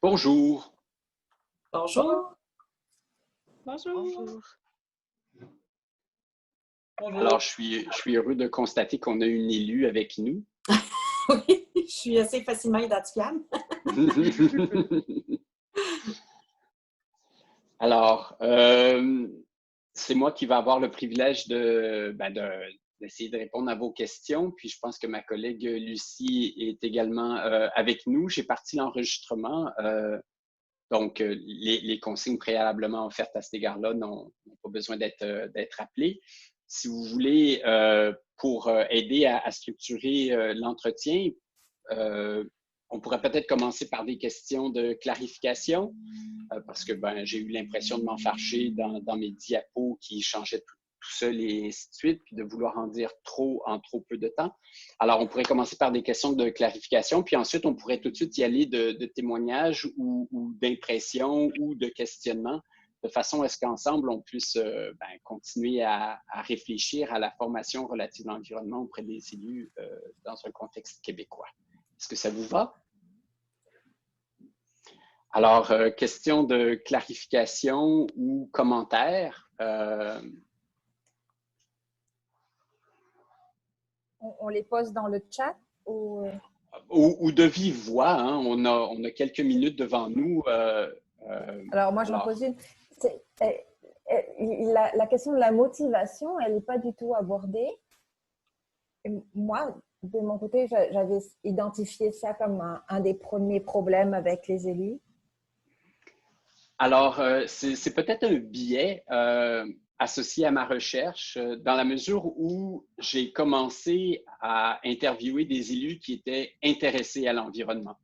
Bonjour. Bonjour. Bonjour. Bonjour. Alors, Bonjour. je suis heureux de constater qu'on a une élue avec nous. Oui, je suis assez facilement identifiable. Alors, c'est moi qui vais avoir le privilège d'essayer de répondre à vos questions. Puis, je pense que ma collègue Lucie est également avec nous. J'ai parti l'enregistrement. Les consignes préalablement offertes à cet égard-là n'ont pas besoin d'être rappelées. Si vous voulez, pour aider à structurer l'entretien, on pourrait peut-être commencer par des questions de clarification, parce que j'ai eu l'impression de m'enfarger dans mes diapos qui changeaient tout seul et ainsi de suite, puis de vouloir en dire trop en trop peu de temps. Alors, on pourrait commencer par des questions de clarification, puis ensuite, on pourrait tout de suite y aller de témoignages ou d'impressions ou de questionnements, de façon à ce qu'ensemble, on puisse continuer à réfléchir à la formation relative à l'environnement auprès des élus dans un contexte québécois. Est-ce que ça vous va? Alors, question de clarification ou commentaire. On les pose dans le chat ou... Ou de vive voix. Hein. On a quelques minutes devant nous. Alors, moi, je m'en pose une. La question de la motivation, elle n'est pas du tout abordée. Et moi, de mon côté, j'avais identifié ça comme un des premiers problèmes avec les élus. Alors, c'est peut-être un biais associé à ma recherche, dans la mesure où j'ai commencé à interviewer des élus qui étaient intéressés à l'environnement.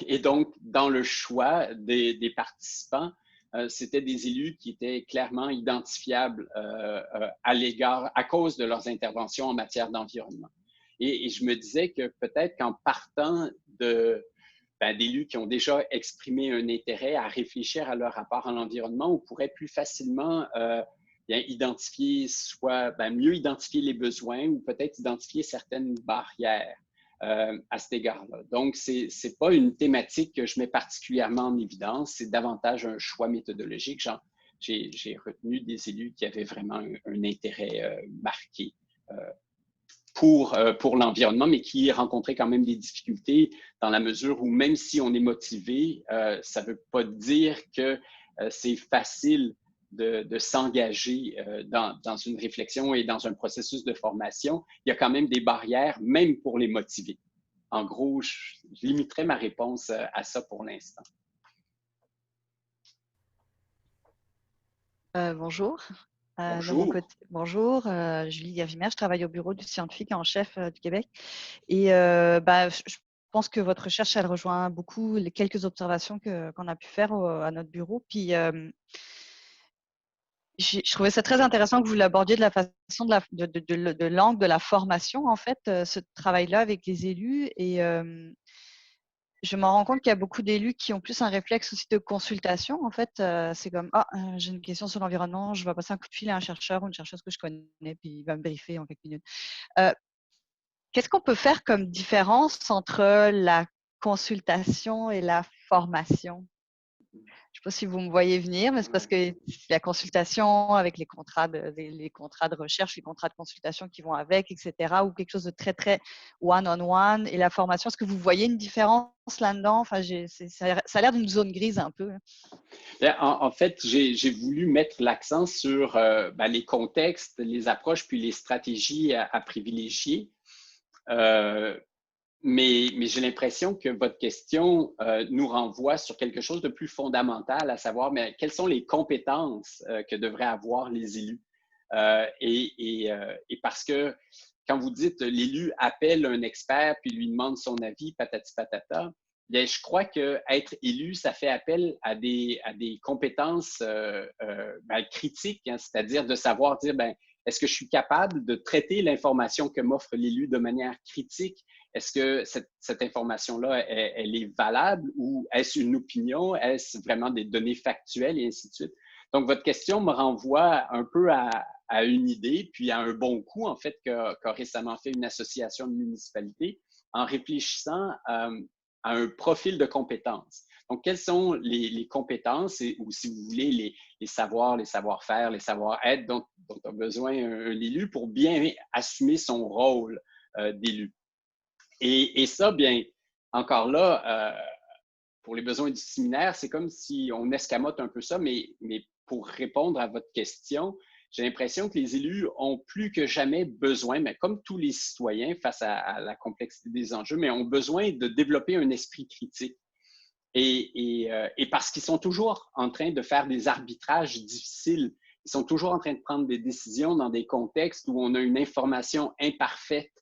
Et donc, dans le choix des participants, c'était des élus qui étaient clairement identifiables à l'égard, à cause de leurs interventions en matière d'environnement. Et je me disais que peut-être qu'en partant d'élus qui ont déjà exprimé un intérêt à réfléchir à leur rapport à l'environnement, on pourrait plus facilement identifier, mieux identifier les besoins ou peut-être identifier certaines barrières à cet égard-là. Donc, ce n'est pas une thématique que je mets particulièrement en évidence, c'est davantage un choix méthodologique. J'ai retenu des élus qui avaient vraiment un intérêt marqué pour l'environnement, mais qui rencontraient quand même des difficultés dans la mesure où même si on est motivé, ça ne veut pas dire que c'est facile de s'engager dans une réflexion et dans un processus de formation. Il y a quand même des barrières, même pour les motivés. En gros, je limiterai ma réponse à ça pour l'instant. Bonjour. Bonjour. De mon côté, bonjour, Julie Gavimère, je travaille au bureau du scientifique en chef du Québec. Et je pense que votre recherche, elle rejoint beaucoup les quelques observations qu'on a pu faire à notre bureau. Puis, je trouvais ça très intéressant que vous l'abordiez de la façon de l'angle de la formation, en fait, ce travail-là avec les élus. Et je me rends compte qu'il y a beaucoup d'élus qui ont plus un réflexe aussi de consultation. En fait, c'est comme « Ah, j'ai une question sur l'environnement, je vais passer un coup de fil à un chercheur ou une chercheuse que je connais, puis il va me briefer en quelques minutes. » Qu'est-ce qu'on peut faire comme différence entre la consultation et la formation? Je ne sais pas si vous me voyez venir, mais c'est parce que la consultation avec les contrats de recherche, les contrats de consultation qui vont avec, etc., ou quelque chose de très, très one-on-one, et la formation, est-ce que vous voyez une différence là-dedans? Enfin, ça a l'air d'une zone grise un peu. En fait, j'ai voulu mettre l'accent sur les contextes, les approches, puis les stratégies à privilégier. Mais j'ai l'impression que votre question nous renvoie sur quelque chose de plus fondamental, à savoir quelles sont les compétences que devraient avoir les élus. Et parce que quand vous dites l'élu appelle un expert puis lui demande son avis, patati patata, bien, je crois qu'être élu, ça fait appel à des compétences critiques, hein, c'est-à-dire de savoir dire, est-ce que je suis capable de traiter l'information que m'offre l'élu de manière critique? Est-ce que cette information-là, elle est valable ou est-ce une opinion? Est-ce vraiment des données factuelles et ainsi de suite? Donc, votre question me renvoie un peu à une idée, puis à un bon coup, en fait, qu'a récemment fait une association de municipalités en réfléchissant un profil de compétences. Donc, quelles sont les compétences ou, si vous voulez, les savoirs, les savoir-faire, les savoir-être dont a besoin un élu pour bien assumer son rôle d'élu. Et ça, bien, encore là, pour les besoins du séminaire, c'est comme si on escamote un peu ça, mais pour répondre à votre question, j'ai l'impression que les élus ont plus que jamais besoin, mais comme tous les citoyens face à la complexité des enjeux, mais ont besoin de développer un esprit critique. Et parce qu'ils sont toujours en train de faire des arbitrages difficiles. Ils sont toujours en train de prendre des décisions dans des contextes où on a une information imparfaite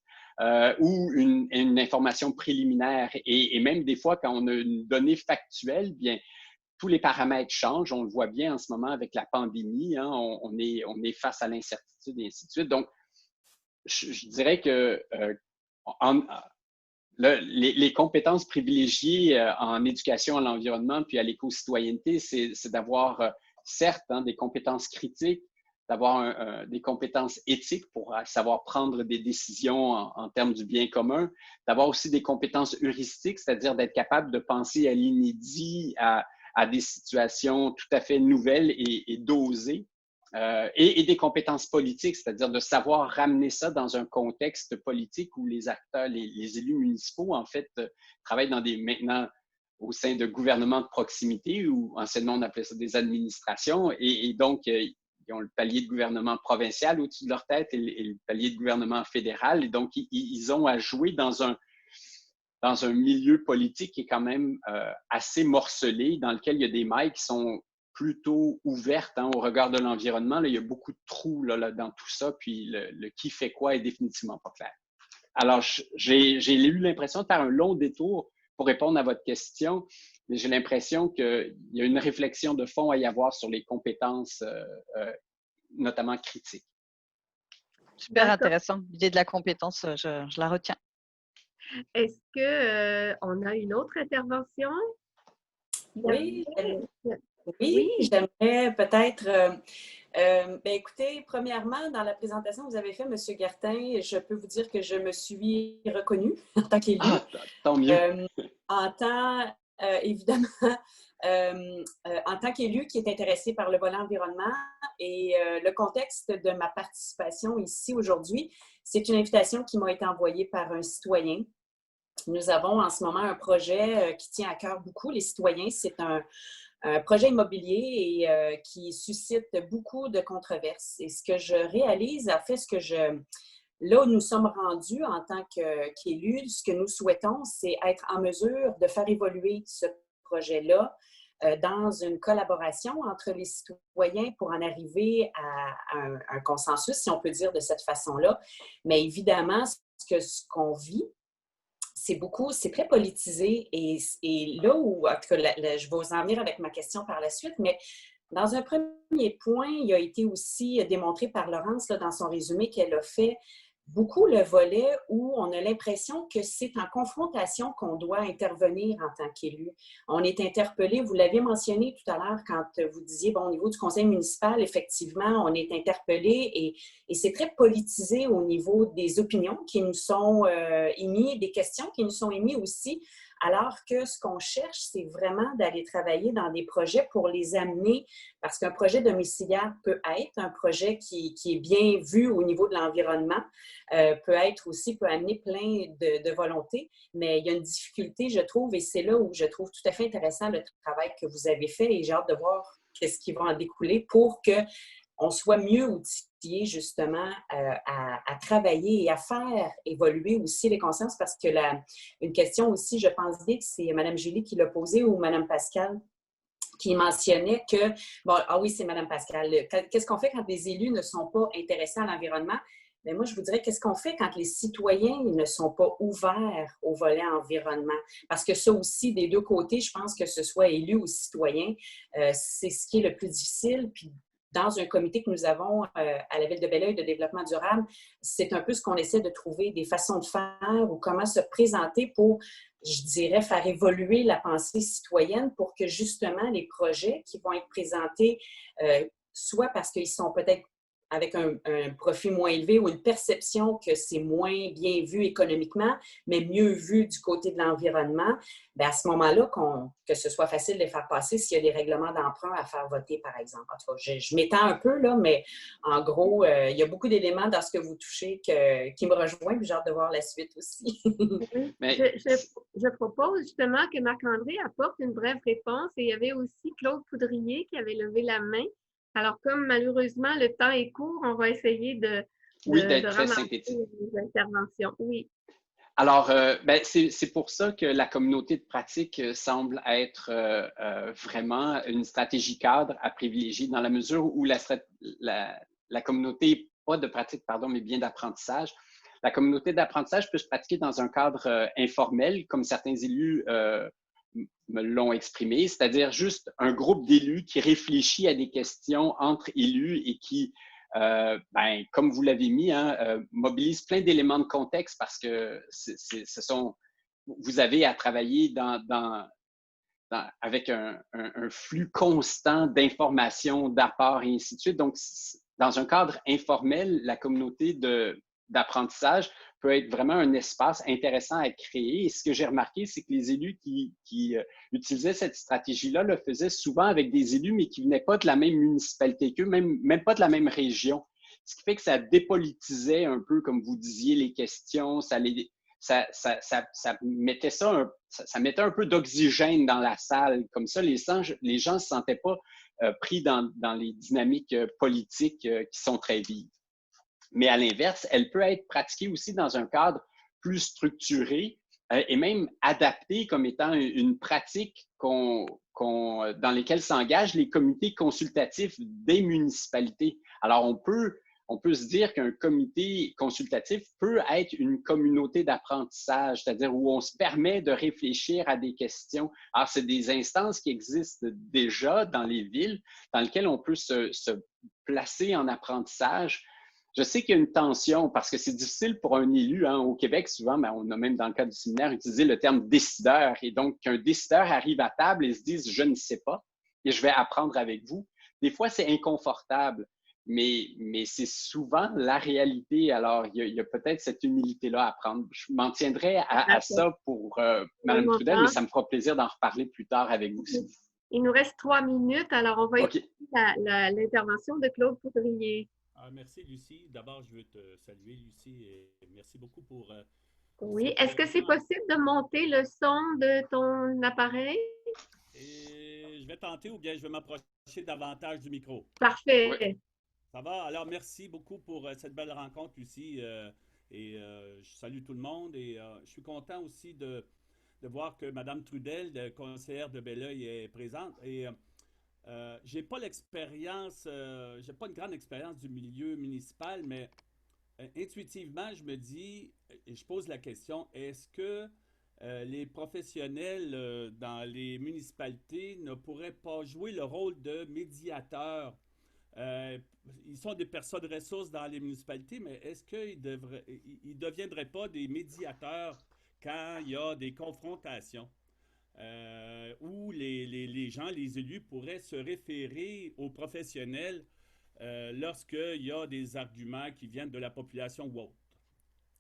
ou une information préliminaire. Et même des fois, quand on a une donnée factuelle, bien, tous les paramètres changent. On le voit bien en ce moment avec la pandémie. Hein, on est face à l'incertitude et ainsi de suite. Donc, je dirais que les compétences privilégiées en éducation à l'environnement puis à l'éco-citoyenneté, c'est d'avoir, certes, hein, des compétences critiques, d'avoir des compétences éthiques pour savoir prendre des décisions en termes du bien commun, d'avoir aussi des compétences heuristiques, c'est-à-dire d'être capable de penser à l'inédit, à des situations tout à fait nouvelles et dosées. Et des compétences politiques, c'est-à-dire de savoir ramener ça dans un contexte politique où les acteurs, les élus municipaux, en fait, travaillent maintenant au sein de gouvernements de proximité, ou anciennement on appelait ça des administrations, et donc ils ont le palier de gouvernement provincial au-dessus de leur tête et le palier de gouvernement fédéral, et donc ils ont à jouer dans un milieu politique qui est quand même assez morcelé, dans lequel il y a des mailles qui sont plutôt ouverte hein, au regard de l'environnement. Il y a beaucoup de trous là, dans tout ça, puis le qui fait quoi est définitivement pas clair. Alors, j'ai eu l'impression de faire un long détour pour répondre à votre question, mais j'ai l'impression qu'il y a une réflexion de fond à y avoir sur les compétences, notamment critiques. Super intéressant. L'idée de la compétence, je la retiens. Est-ce qu'on a une autre intervention? Oui, j'aimerais peut-être. Écoutez, premièrement, dans la présentation que vous avez faite, M. Gartin, je peux vous dire que je me suis reconnue en tant qu'élu. Ah, tant mieux. En tant, évidemment, en tant qu'élu qui est intéressé par le volet environnement et le contexte de ma participation ici aujourd'hui, c'est une invitation qui m'a été envoyée par un citoyen. Nous avons en ce moment un projet qui tient à cœur beaucoup les citoyens. C'est un projet immobilier et qui suscite beaucoup de controverses. Et ce que je réalise, en fait, là où nous sommes rendus en tant qu'élus, ce que nous souhaitons, c'est être en mesure de faire évoluer ce projet-là dans une collaboration entre les citoyens pour en arriver à un consensus, si on peut dire de cette façon-là. Mais évidemment, ce qu'on vit, c'est très politisé et là où, en tout cas, je vais vous en venir avec ma question par la suite, mais dans un premier point, il a été aussi démontré par Laurence là, dans son résumé qu'elle a fait beaucoup le volet où on a l'impression que c'est en confrontation qu'on doit intervenir en tant qu'élu. On est interpellé, vous l'aviez mentionné tout à l'heure quand vous disiez, bon, au niveau du conseil municipal, effectivement, on est interpellé et c'est très politisé au niveau des opinions qui nous sont émises, des questions qui nous sont émises aussi, alors que ce qu'on cherche, c'est vraiment d'aller travailler dans des projets pour les amener, parce qu'un projet domiciliaire peut être un projet qui est bien vu au niveau de l'environnement, peut amener plein de volontés, mais il y a une difficulté, je trouve, et c'est là où je trouve tout à fait intéressant le travail que vous avez fait et j'ai hâte de voir qu'est-ce qui va en découler pour qu'on soit mieux outillés justement à travailler et à faire évoluer aussi les consciences, parce que une question aussi, je pense bien que c'est Mme Julie qui l'a posée ou Mme Pascal qui mentionnait que, bon, ah oui, c'est Mme Pascal, qu'est-ce qu'on fait quand les élus ne sont pas intéressés à l'environnement? Mais moi, je vous dirais, qu'est-ce qu'on fait quand les citoyens ne sont pas ouverts au volet environnement? Parce que ça aussi, des deux côtés, je pense que ce soit élus ou citoyens, c'est ce qui est le plus difficile. Puis dans un comité que nous avons à la Ville de Belleuil de développement durable, c'est un peu ce qu'on essaie de trouver, des façons de faire ou comment se présenter pour, je dirais, faire évoluer la pensée citoyenne pour que justement les projets qui vont être présentés, soit parce qu'ils sont peut-être avec un profit moins élevé ou une perception que c'est moins bien vu économiquement, mais mieux vu du côté de l'environnement, bien à ce moment-là, que ce soit facile de les faire passer s'il y a des règlements d'emprunt à faire voter, par exemple. En tout cas, je m'étends un peu, là, mais en gros, il y a beaucoup d'éléments dans ce que vous touchez qui me rejoignent, puis j'ai hâte de voir la suite aussi. Oui. Mais Je propose justement que Marc-André apporte une brève réponse et il y avait aussi Claude Poudrier qui avait levé la main. Alors, comme malheureusement le temps est court, on va essayer de oui, d'être très ramasser synthétique. les interventions. Oui. Alors, c'est pour ça que la communauté de pratique semble être vraiment une stratégie cadre à privilégier dans la mesure où la communauté, pas de pratique, pardon, mais bien d'apprentissage. La communauté d'apprentissage peut se pratiquer dans un cadre informel, comme certains élus me l'ont exprimé, c'est-à-dire juste un groupe d'élus qui réfléchit à des questions entre élus et qui comme vous l'avez mis, mobilise plein d'éléments de contexte parce que vous avez à travailler avec un flux constant d'informations, d'apports et ainsi de suite. Donc, dans un cadre informel, la communauté d'apprentissage peut être vraiment un espace intéressant à créer. Et ce que j'ai remarqué, c'est que les élus qui utilisaient cette stratégie-là le faisaient souvent avec des élus, mais qui ne venaient pas de la même municipalité qu'eux, même pas de la même région. Ce qui fait que ça dépolitisait un peu, comme vous disiez, les questions, ça mettait ça mettait un peu d'oxygène dans la salle. Comme ça, les gens ne se sentaient pas pris dans les dynamiques politiques qui sont très vives. Mais à l'inverse, elle peut être pratiquée aussi dans un cadre plus structuré et même adaptée comme étant une pratique dans laquelle s'engagent les comités consultatifs des municipalités. Alors, on peut se dire qu'un comité consultatif peut être une communauté d'apprentissage, c'est-à-dire où on se permet de réfléchir à des questions. Alors, c'est des instances qui existent déjà dans les villes, dans lesquelles on peut se placer en apprentissage. Je sais qu'il y a une tension parce que c'est difficile pour un élu. Au Québec, souvent, on a même dans le cadre du séminaire utilisé le terme décideur. Et donc, qu'un décideur arrive à table et se dise « je ne sais pas et je vais apprendre avec vous ». Des fois, c'est inconfortable, mais c'est souvent la réalité. Alors, il y a peut-être cette humilité-là à prendre. Je m'en tiendrai à ça pour Mme Trudel, mais ça me fera plaisir d'en reparler plus tard avec vous aussi. Il nous reste 3 minutes, alors on va écouter l'intervention de Claude Poudrier. Merci, Lucie. D'abord, je veux te saluer, Lucie, et merci beaucoup pour… oui. Est-ce que c'est possible de monter le son de ton appareil? Et je vais tenter ou bien je vais m'approcher davantage du micro. Parfait. Oui. Ça va? Alors, merci beaucoup pour cette belle rencontre, Lucie. Et je salue tout le monde. Et je suis content aussi de voir que Mme Trudel, conseillère de Belleuil, est présente. Et j'ai pas l'expérience, j'ai pas une grande expérience du milieu municipal, mais intuitivement, je me dis, et je pose la question, est-ce que les professionnels dans les municipalités ne pourraient pas jouer le rôle de médiateur? Ils sont des personnes ressources dans les municipalités, mais est-ce qu'ils ne deviendraient pas des médiateurs quand il y a des confrontations? Où les gens, les élus pourraient se référer aux professionnels lorsqu'il y a des arguments qui viennent de la population ou autre.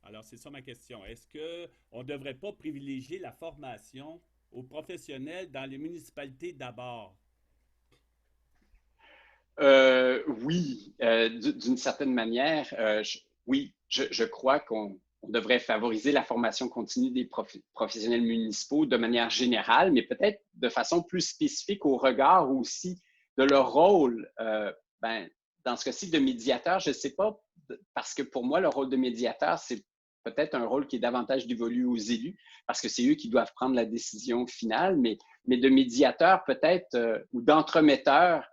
Alors, c'est ça ma question. Est-ce qu'on ne devrait pas privilégier la formation aux professionnels dans les municipalités d'abord? Oui, d'une certaine manière, oui, je crois qu'on devrait favoriser la formation continue des professionnels municipaux de manière générale, mais peut-être de façon plus spécifique au regard aussi de leur rôle. Dans ce cas-ci, de médiateur, je ne sais pas, parce que pour moi, le rôle de médiateur, c'est peut-être un rôle qui est davantage dévolu aux élus, parce que c'est eux qui doivent prendre la décision finale, mais de médiateur peut-être, ou d'entremetteur,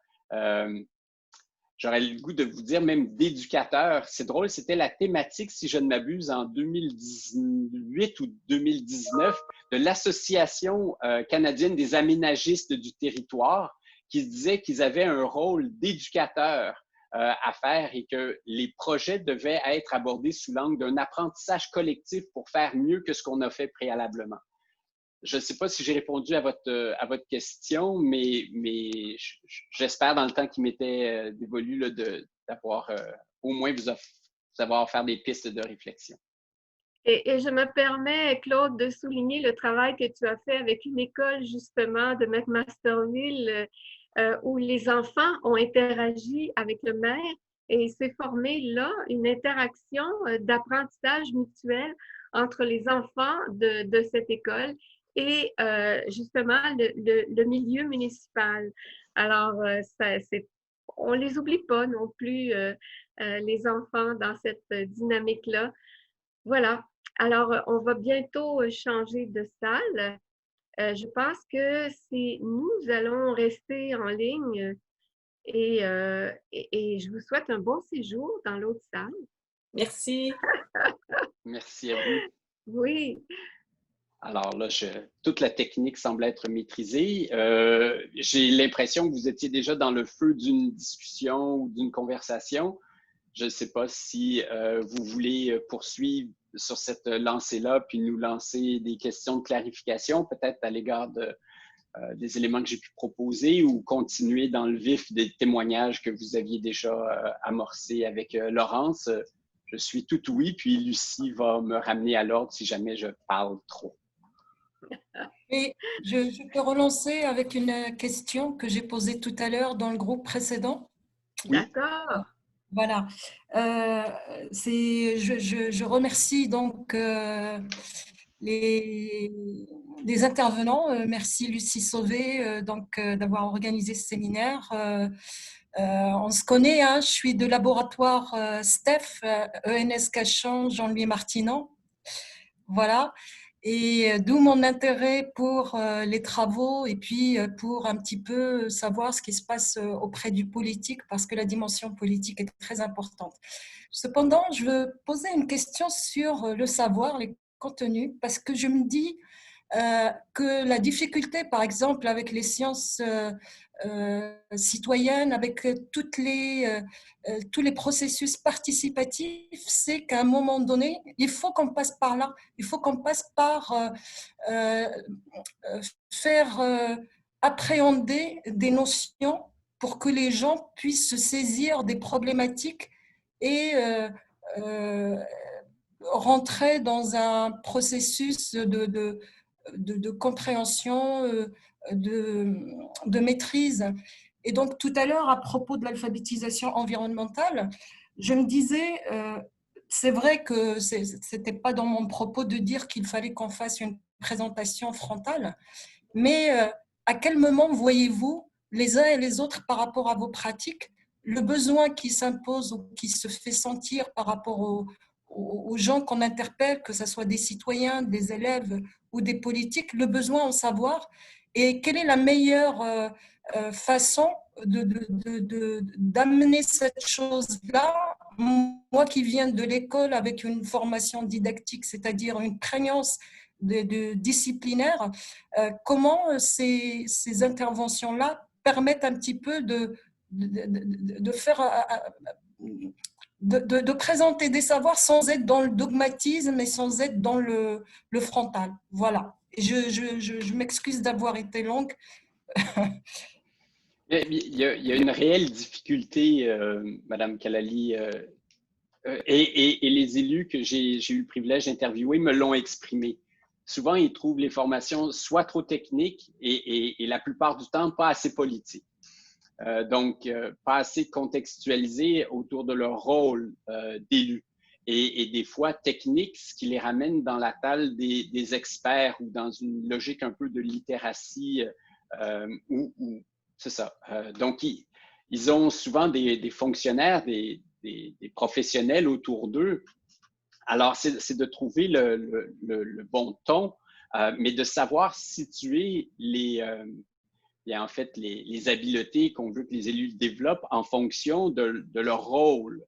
j'aurais le goût de vous dire même d'éducateur. C'est drôle, c'était la thématique, si je ne m'abuse, en 2018 ou 2019 de l'Association canadienne des aménagistes du territoire qui se disait qu'ils avaient un rôle d'éducateur à faire et que les projets devaient être abordés sous l'angle d'un apprentissage collectif pour faire mieux que ce qu'on a fait préalablement. Je ne sais pas si j'ai répondu à votre question, mais j'espère dans le temps qui m'était dévolu d'avoir au moins vous avoir offert des pistes de réflexion. Et je me permets, Claude, de souligner le travail que tu as fait avec une école, justement, de McMasterville, où les enfants ont interagi avec le maire et il s'est formé là une interaction d'apprentissage mutuel entre les enfants de cette école et justement le milieu municipal. Alors, on ne les oublie pas non plus, les enfants, dans cette dynamique-là. Voilà. Alors, on va bientôt changer de salle. Je pense que nous allons rester en ligne et je vous souhaite un bon séjour dans l'autre salle. Merci. Merci à vous. Oui. Alors là, toute la technique semble être maîtrisée. J'ai l'impression que vous étiez déjà dans le feu d'une discussion ou d'une conversation. Je ne sais pas si vous voulez poursuivre sur cette lancée-là, puis nous lancer des questions de clarification, peut-être à l'égard des éléments que j'ai pu proposer, ou continuer dans le vif des témoignages que vous aviez déjà amorcés avec Laurence. Je suis tout oui, puis Lucie va me ramener à l'ordre si jamais je parle trop. Et je peux relancer avec une question que j'ai posée tout à l'heure dans le groupe précédent. Oui. D'accord. Voilà. Je remercie donc les intervenants. Merci Lucie Sauvé d'avoir organisé ce séminaire. On se connaît, hein, je suis de laboratoire STEF, ENS Cachan, Jean-Louis Martinan. Voilà. Et d'où mon intérêt pour les travaux et puis pour un petit peu savoir ce qui se passe auprès du politique, parce que la dimension politique est très importante. Cependant, je veux poser une question sur le savoir, les contenus, parce que je me dis que la difficulté, par exemple, avec les sciences citoyennes, avec tous les processus participatifs, c'est qu'à un moment donné, il faut qu'on passe par là. Il faut qu'on passe par faire appréhender des notions pour que les gens puissent se saisir des problématiques et rentrer dans un processus de compréhension, de maîtrise. Et donc, tout à l'heure, à propos de l'alphabétisation environnementale, je me disais, c'est vrai que ce n'était pas dans mon propos de dire qu'il fallait qu'on fasse une présentation frontale, mais à quel moment voyez-vous, les uns et les autres, par rapport à vos pratiques, le besoin qui s'impose ou qui se fait sentir par rapport aux gens qu'on interpelle, que ce soit des citoyens, des élèves ou des politiques, le besoin en savoir, et quelle est la meilleure façon d'amener cette chose-là. Moi qui viens de l'école avec une formation didactique, c'est-à-dire une prégnance de disciplinaire, comment ces interventions-là permettent un petit peu de faire... De présenter des savoirs sans être dans le dogmatisme et sans être dans le frontal. Voilà. Et je m'excuse d'avoir été longue. Il y a une réelle difficulté, Madame Kalali, et les élus que j'ai eu le privilège d'interviewer me l'ont exprimé. Souvent, ils trouvent les formations soit trop techniques et la plupart du temps pas assez politiques. Donc, pas assez contextualisées autour de leur rôle d'élus. Et des fois techniques, ce qui les ramène dans la table des experts ou dans une logique un peu de littératie c'est ça. Donc, ils ont souvent des fonctionnaires, des professionnels autour d'eux. Alors, c'est de trouver le bon ton, mais de savoir situer les habiletés qu'on veut que les élus développent en fonction de leur rôle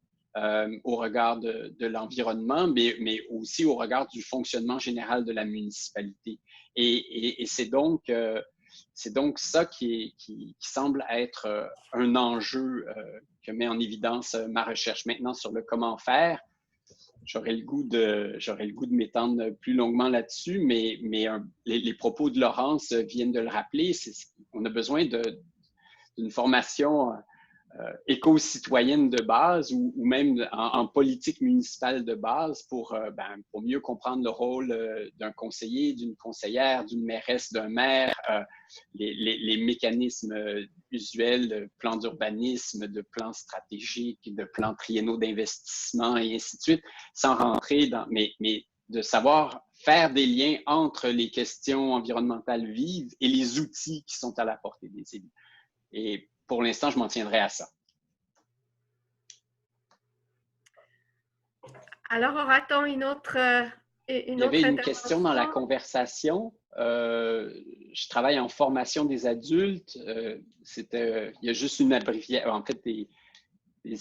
au regard de l'environnement, mais aussi au regard du fonctionnement général de la municipalité. Et c'est donc ça qui semble être un enjeu que met en évidence ma recherche maintenant sur le comment faire. J'aurais le goût de m'étendre plus longuement là-dessus, mais les propos de Laurence viennent de le rappeler. On a besoin d'une formation éco-citoyenne de base ou même en politique municipale de base pour mieux comprendre le rôle d'un conseiller, d'une conseillère, d'une mairesse, d'un maire, les mécanismes usuels de plans d'urbanisme, de plans stratégiques, de plans triennaux d'investissement et ainsi de suite, sans rentrer dans... Mais de savoir faire des liens entre les questions environnementales vives et les outils qui sont à la portée des élus. Et pour l'instant, je m'en tiendrai à ça. Alors, aura-t-on une autre Il y avait une question dans la conversation. Je travaille en formation des adultes. Il y a juste une abréviation, en fait, des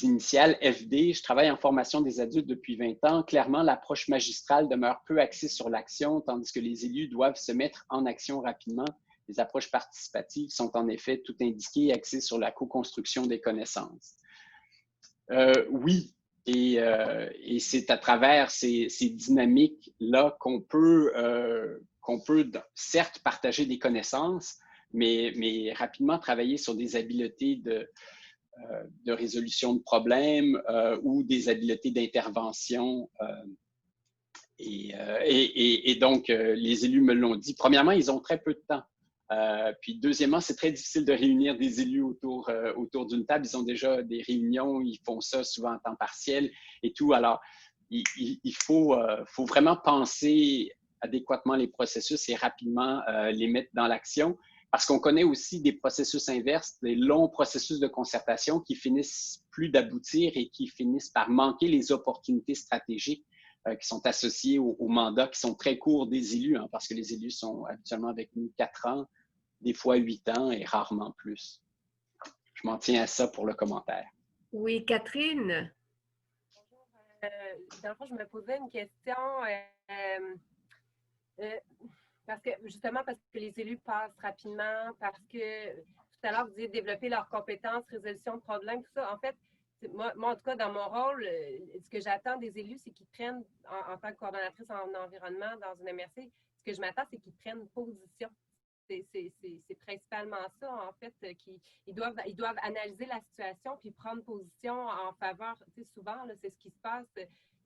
initiales FD. Je travaille en formation des adultes depuis 20 ans. Clairement, l'approche magistrale demeure peu axée sur l'action, tandis que les élus doivent se mettre en action rapidement. Les approches participatives sont en effet tout indiquées et axées sur la co-construction des connaissances. Oui, et c'est à travers ces dynamiques-là qu'on peut certes partager des connaissances, mais rapidement travailler sur des habiletés de résolution de problèmes ou des habiletés d'intervention. Et donc, les élus me l'ont dit. Premièrement, ils ont très peu de temps. Puis deuxièmement, c'est très difficile de réunir des élus autour d'une table. Ils ont déjà des réunions, ils font ça souvent en temps partiel et tout. Alors, il faut vraiment penser adéquatement les processus et rapidement les mettre dans l'action. Parce qu'on connaît aussi des processus inverses, des longs processus de concertation qui finissent plus d'aboutir et qui finissent par manquer les opportunités stratégiques qui sont associées aux mandats qui sont très courts des élus, hein, parce que les élus sont habituellement avec nous 4 ans, des fois 8 ans et rarement plus. Je m'en tiens à ça pour le commentaire. Oui, Catherine. Dans le fond, je me posais une question parce que les élus passent rapidement, parce que tout à l'heure, vous disiez développer leurs compétences, résolution de problèmes, tout ça. En fait, moi, en tout cas, dans mon rôle, ce que j'attends des élus, c'est qu'ils prennent, en tant que coordonnatrice en environnement dans une MRC, ce que je m'attends, c'est qu'ils prennent position. C'est principalement ça, en fait, ils doivent analyser la situation puis prendre position en faveur. Tu sais, souvent, c'est ce qui se passe.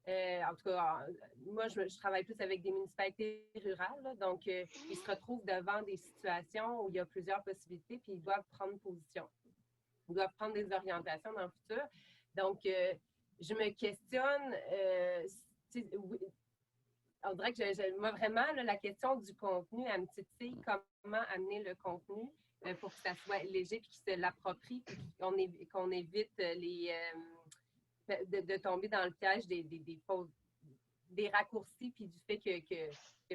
En tout cas, moi, je travaille plus avec des municipalités rurales, là, donc ils se retrouvent devant des situations où il y a plusieurs possibilités puis ils doivent prendre position. Ils doivent prendre des orientations dans le futur. Donc, je me questionne, on dirait que moi, vraiment, là, la question du contenu à une petite fille, comment amener le contenu pour que ça soit léger et qu'il se l'approprie, et qu'on évite de tomber dans le piège des raccourcis, puis du fait que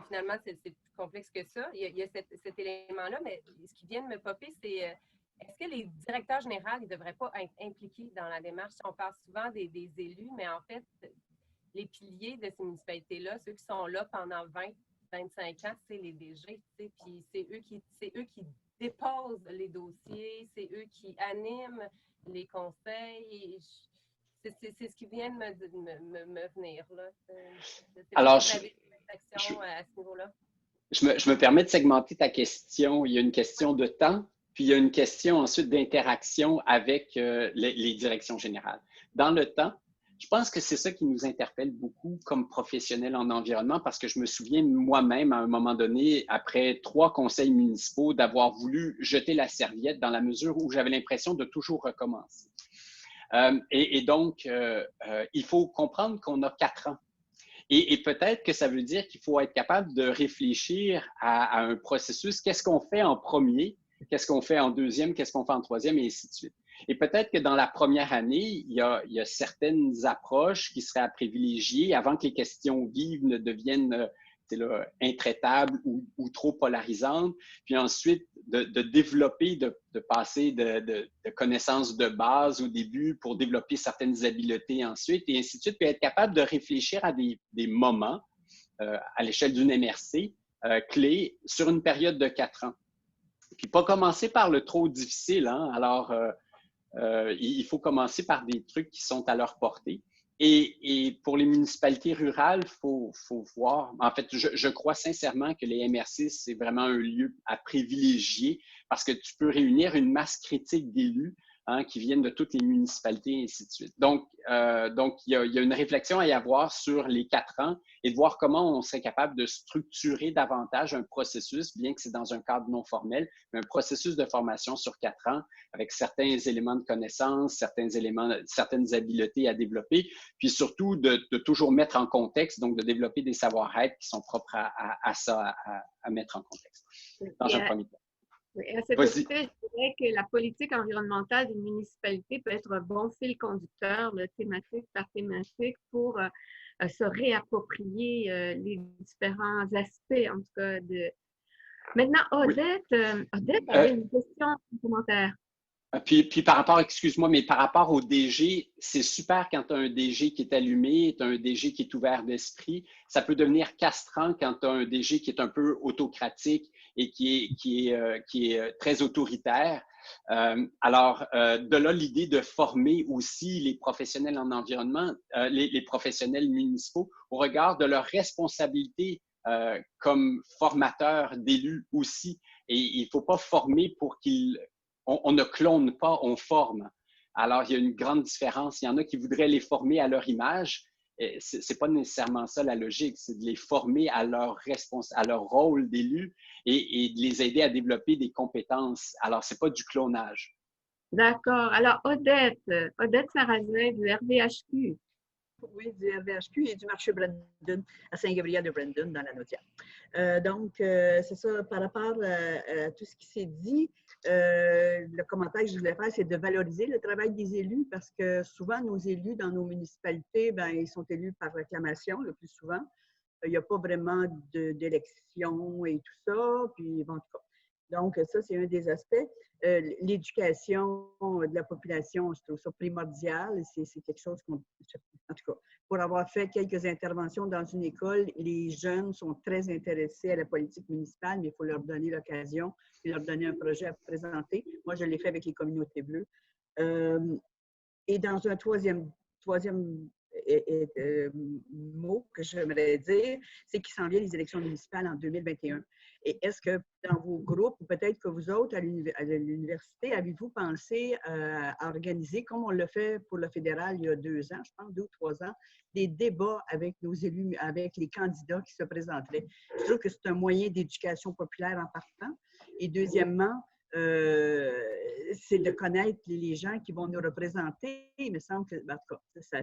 finalement, c'est plus complexe que ça. Il y a cet élément-là, mais ce qui vient de me popper, c'est est-ce que les directeurs généraux ne devraient pas être impliqués dans la démarche? On parle souvent des élus, mais en fait, les piliers de ces municipalités-là, ceux qui sont là pendant 20-25 ans, c'est les DG, puis c'est eux qui déposent les dossiers, c'est eux qui animent les conseils. C'est ce qui vient de me venir, là. Alors, à ce niveau-là. Je me permets de segmenter ta question. Il y a une question de temps, puis il y a une question ensuite d'interaction avec les directions générales. Dans le temps, je pense que c'est ça qui nous interpelle beaucoup comme professionnels en environnement, parce que je me souviens moi-même, à un moment donné, après 3 conseils municipaux, d'avoir voulu jeter la serviette dans la mesure où j'avais l'impression de toujours recommencer. Donc, il faut comprendre qu'on a 4 ans. Et peut-être que ça veut dire qu'il faut être capable de réfléchir à un processus. Qu'est-ce qu'on fait en premier? Qu'est-ce qu'on fait en deuxième? Qu'est-ce qu'on fait en troisième? Et ainsi de suite. Et peut-être que dans la première année, il y a certaines approches qui seraient à privilégier avant que les questions vives ne deviennent intraitables ou trop polarisantes. Puis ensuite, de développer, de passer de connaissances de base au début pour développer certaines habiletés ensuite, et ainsi de suite, puis être capable de réfléchir à des moments à l'échelle d'une MRC clés sur une période de 4 ans. Puis pas commencer par le trop difficile, hein? Alors, il faut commencer par des trucs qui sont à leur portée. Et pour les municipalités rurales, il faut voir. En fait, je crois sincèrement que les MRC, c'est vraiment un lieu à privilégier parce que tu peux réunir une masse critique d'élus hein, qui viennent de toutes les municipalités, et ainsi de suite. Donc il y a une réflexion à y avoir sur les 4 ans et de voir comment on serait capable de structurer davantage un processus, bien que c'est dans un cadre non formel, mais un processus de formation sur 4 ans avec certains éléments de connaissances, certaines habiletés à développer, puis surtout de toujours mettre en contexte, donc de développer des savoir-être qui sont propres à ça, à mettre en contexte dans un premier temps. Oui, à cet effet, je dirais que la politique environnementale d'une municipalité peut être un bon fil conducteur, thématique par thématique, pour se réapproprier les différents aspects, en tout cas. Maintenant, Odette, Odette avait une question, un commentaire. Puis par rapport, excuse-moi, mais par rapport au DG, c'est super quand tu as un DG qui est allumé, tu as un DG qui est ouvert d'esprit. Ça peut devenir castrant quand tu as un DG qui est un peu autocratique et qui est très autoritaire. Alors, de là, l'idée de former aussi les professionnels en environnement, les professionnels municipaux, au regard de leurs responsabilités comme formateurs d'élus aussi. Et il ne faut pas former pour qu'ils... On ne clone pas, on forme. Alors, il y a une grande différence. Il y en a qui voudraient les former à leur image. Ce n'est pas nécessairement ça la logique, c'est de les former à leur rôle d'élu et de les aider à développer des compétences. Alors, ce n'est pas du clonage. D'accord. Alors, Odette Sarrazin du RVHQ. Oui, du RVHQ et du marché Brandon, à Saint-Gabriel-de-Brandon, dans la Naudière. Donc, c'est ça, par rapport à tout ce qui s'est dit, le commentaire que je voulais faire, c'est de valoriser le travail des élus parce que souvent, nos élus dans nos municipalités, ben, ils sont élus par acclamation le plus souvent. Il n'y a pas vraiment d'élection et tout ça. Puis, en tout cas, donc, ça, c'est un des aspects. L'éducation de la population, je trouve ça primordial. C'est quelque chose qu'on... En tout cas, pour avoir fait quelques interventions dans une école, les jeunes sont très intéressés à la politique municipale, mais il faut leur donner l'occasion et leur donner un projet à présenter. Moi, je l'ai fait avec les communautés bleues. Et dans un troisième mot que j'aimerais dire, c'est qu'il s'en vient les élections municipales en 2021. Et est-ce que dans vos groupes, ou peut-être que vous autres à l'université, avez-vous pensé à organiser, comme on l'a fait pour le fédéral il y a 2 ans, je pense, 2 ou 3 ans, des débats avec nos élus, avec les candidats qui se présenteraient? Je trouve que c'est un moyen d'éducation populaire en partant. Et deuxièmement, c'est de connaître les gens qui vont nous représenter. Il me semble que, en tout cas, ça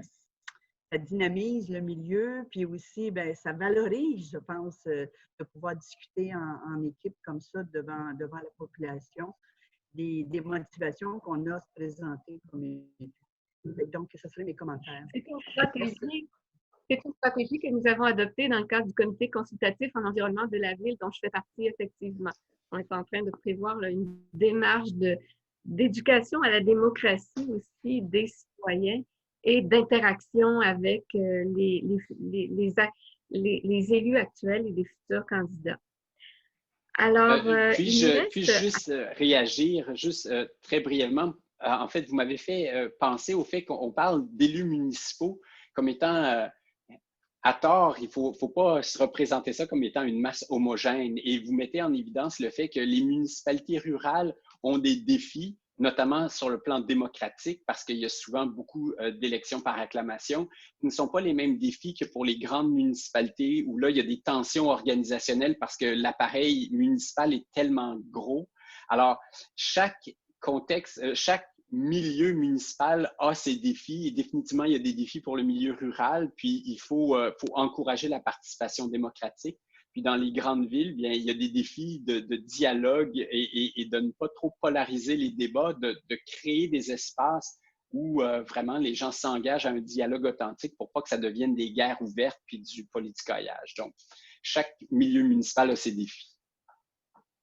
dynamise le milieu, puis aussi, bien, ça valorise, je pense, de pouvoir discuter en équipe comme ça devant la population des motivations qu'on a à se présenter comme élu. Donc, ce seraient mes commentaires. C'est une stratégie que nous avons adoptée dans le cadre du comité consultatif en environnement de la ville dont je fais partie, effectivement. On est en train de prévoir là, une démarche d'éducation à la démocratie aussi des citoyens et d'interaction avec les élus actuels et les futurs candidats. Alors, puis-je juste réagir juste très brièvement? En fait, vous m'avez fait penser au fait qu'on parle d'élus municipaux comme étant à tort. Il ne faut pas se représenter ça comme étant une masse homogène. Et vous mettez en évidence le fait que les municipalités rurales ont des défis, notamment sur le plan démocratique, parce qu'il y a souvent beaucoup d'élections par acclamation, qui ne sont pas les mêmes défis que pour les grandes municipalités où là, il y a des tensions organisationnelles parce que l'appareil municipal est tellement gros. Alors, chaque contexte, chaque milieu municipal a ses défis et définitivement, il y a des défis pour le milieu rural, puis il faut encourager la participation démocratique. Puis dans les grandes villes, bien, il y a des défis de dialogue et de ne pas trop polariser les débats, de créer des espaces où vraiment les gens s'engagent à un dialogue authentique pour pas que ça devienne des guerres ouvertes puis du politicaillage. Donc, chaque milieu municipal a ses défis.